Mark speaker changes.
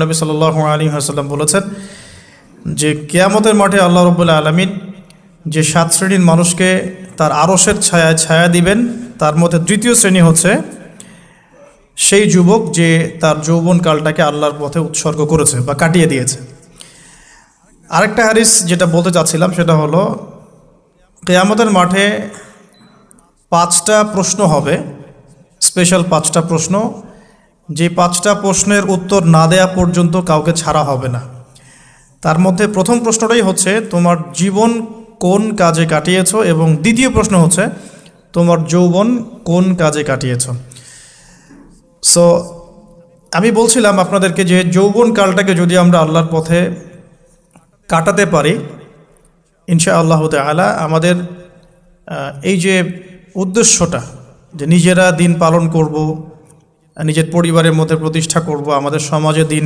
Speaker 1: নবী সাল্লাল্লাহু আলাইহি ওয়াসাল্লাম বলেছেন যে কিয়ামতের মাঠে আল্লাহ রাব্বুল আলামিন যে 7 শ্রেণীর মানুষকে তার আরশের ছায়ায় ছায়া দিবেন, তার মধ্যে তৃতীয় শ্রেণী হচ্ছে সেই যুবক যে তার যৌবনকালটাকে আল্লাহর পথে উৎসর্গ করেছে বা কাটিয়ে দিয়েছে। আরেকটা হাদিস যেটা বলতে চাচ্ছিলাম সেটা হলো, কিয়ামতের মাঠে 5টা প্রশ্ন হবে, স্পেশাল 5টা প্রশ্ন, যে 5টা প্রশ্নের উত্তর না দেয়া পর্যন্ত কাউকে ছাড়া হবে না। তার মধ্যে প্রথম প্রশ্নটাই হচ্ছে তোমার জীবন কোন কাজে কাটিয়েছো, এবং দ্বিতীয় প্রশ্ন হচ্ছে তোমার যৌবন কোন কাজে কাটিয়েছো। সো আমি বলছিলাম আপনাদেরকে যে যৌবন কালটাকে যদি আমরা আল্লাহর পথে কাটাতে পারি, ইনশাআল্লাহ তাআলা আমাদের এই যে উদ্দেশ্যটা যে নিজেরা দিন পালন করব, নিজের পরিবারের মধ্যে প্রতিষ্ঠা করব, আমাদের সমাজে দিন